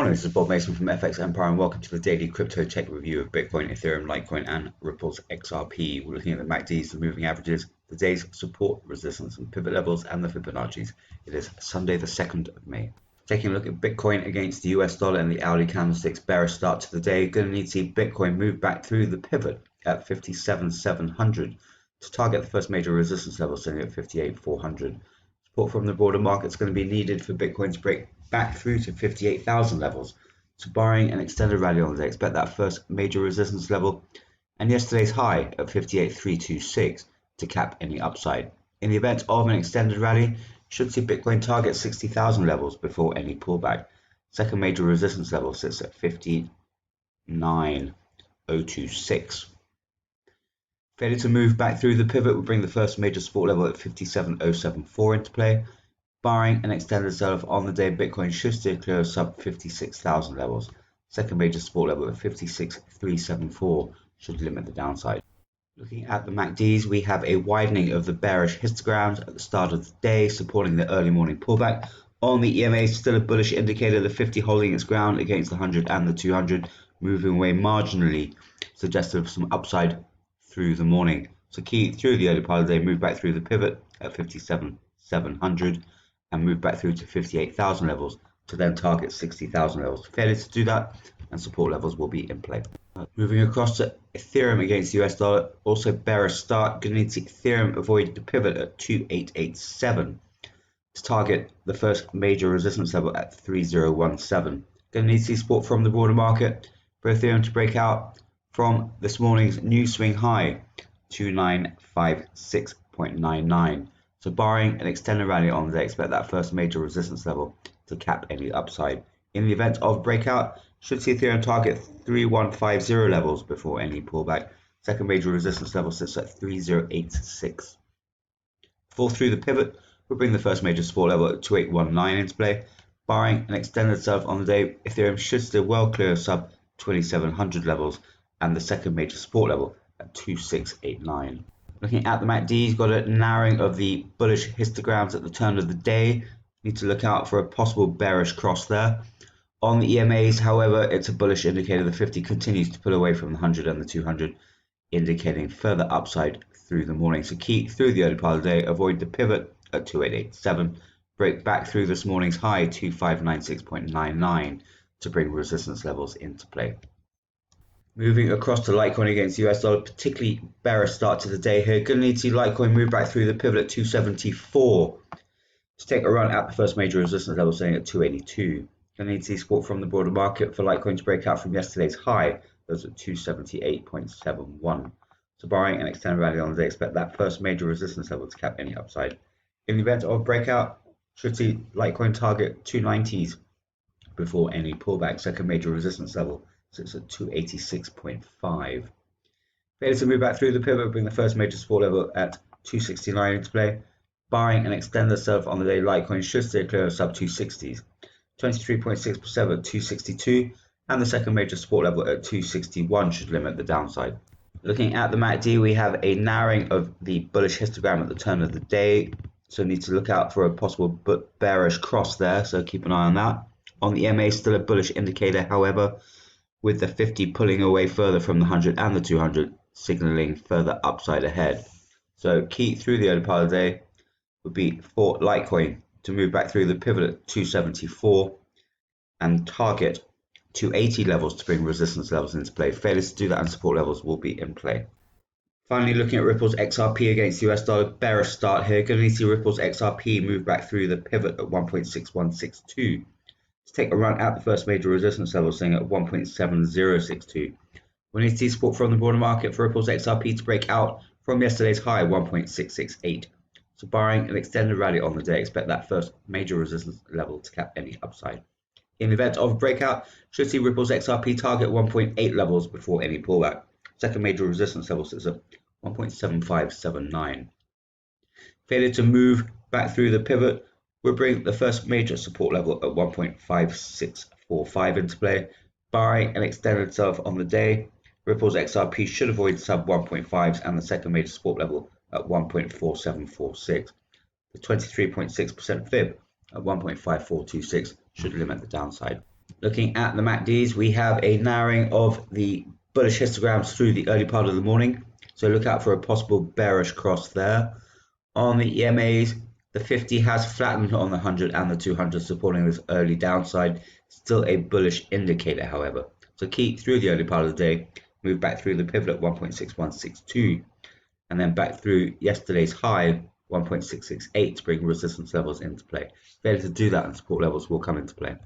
Morning, this is Bob Mason from FX Empire and welcome to the daily crypto tech review of Bitcoin, Ethereum, Litecoin and Ripple's XRP. We're looking at the MACDs, the moving averages, the day's support, resistance and pivot levels and the Fibonacci's. It is Sunday the 2nd of May. Taking a look at Bitcoin against the US dollar and the hourly candlesticks, bearish start to the day. Going to need to see Bitcoin move back through the pivot at 57,700 to target the first major resistance level sitting at 58,400. Support from the broader market is going to be needed for Bitcoin to break back through to 58,000 levels. So barring an extended rally on the day, expect that first major resistance level and yesterday's high at 58,326 to cap any upside. In the event of an extended rally, you should see Bitcoin target 60,000 levels before any pullback. Second major resistance level sits at 59,026. Failure to move back through the pivot will bring the first major support level at 57,074 into play. Barring an extended sell-off on the day, Bitcoin should steer clear of sub 56,000 levels. Second major support level at 56,374 should limit the downside. Looking at the MACDs, we have a widening of the bearish histograms at the start of the day, supporting the early morning pullback. On the EMA, still a bullish indicator, the 50 holding its ground against the 100 and the 200, moving away marginally, suggestive of some upside through the morning. So key through the early part of the day, move back through the pivot at 57,700 and move back through to 58,000 levels to then target 60,000 levels. Failure to do that and support levels will be in play. Moving across to Ethereum against the US dollar, also bearish start. Going to need to see Ethereum avoid the pivot at 2887 to target the first major resistance level at 3017. Going to need to see support from the broader market for Ethereum to break out from this morning's new swing high, 2956.99. So barring an extended rally on the day, expect that first major resistance level to cap any upside. In the event of breakout, should see Ethereum target 3150 levels before any pullback. Second major resistance level sits at 3086. Fall through the pivot will bring the first major support level at 2819 into play. Barring an extended sell-off on the day, Ethereum should still well clear of sub 2700 levels and the second major support level at 2689. Looking at the MACD, got a narrowing of the bullish histograms at the turn of the day. Need to look out for a possible bearish cross there. On the EMAs, however, it's a bullish indicator. The 50 continues to pull away from the 100 and the 200, indicating further upside through the morning. So key through the early part of the day, avoid the pivot at 2887, break back through this morning's high 2596.99 to bring resistance levels into play. Moving across to Litecoin against the US dollar, particularly bearish start to the day here. Going to need to see Litecoin move back through the pivot at 274 to take a run at the first major resistance level, staying at 282. Going to need to see support from the broader market for Litecoin to break out from yesterday's high, those at 278.71. So barring an extended rally on the day, expect that first major resistance level to cap any upside. In the event of breakout, should see Litecoin target 290s before any pullback. Second major resistance level sits at 286.5. Failure to move back through the pivot will bring the first major support level at 269 into play. Barring an extended sell-off on the day, Litecoin should stay clear of sub 260s. 23.6% at 262 and the second major support level at 261 should limit the downside. Looking at the MACD, we have a narrowing of the bullish histogram at the turn of the day, so need to look out for a possible bearish cross there, so keep an eye on that. On the EMA, still a bullish indicator, however, with the 50 pulling away further from the 100 and the 200, signaling further upside ahead. So key through the early part of the day would be for Litecoin to move back through the pivot at 274 and target 280 levels to bring resistance levels into play. Failure to do that and support levels will be in play. Finally, looking at Ripple's XRP against the US dollar, bearish start here. Going to need to see Ripple's XRP move back through the pivot at 1.6162 to take a run at the first major resistance level, staying at 1.7062. We need to see support from the broader market for Ripple's XRP to break out from yesterday's high, 1.668. So barring an extended rally on the day, expect that first major resistance level to cap any upside. In the event of breakout, should see Ripple's XRP target 1.8 levels before any pullback. Second major resistance level sits at 1.7579. Failure to move back through the pivot will bring the first major support level at 1.5645 into play. Barring an extended sell-off on the day, Ripple's XRP should avoid sub 1.5s and the second major support level at 1.4746. The 23.6% fib at 1.5426 should limit the downside. Looking at the MACDs, we have a narrowing of the bullish histograms through the early part of the morning, so look out for a possible bearish cross there. On the EMAs, the 50 has flattened on the 100 and the 200, supporting this early downside. Still a bullish indicator, however. So keep through the early part of the day, move back through the pivot at 1.6162, and then back through yesterday's high 1.668 to bring resistance levels into play. Failure to do that, and support levels will come into play.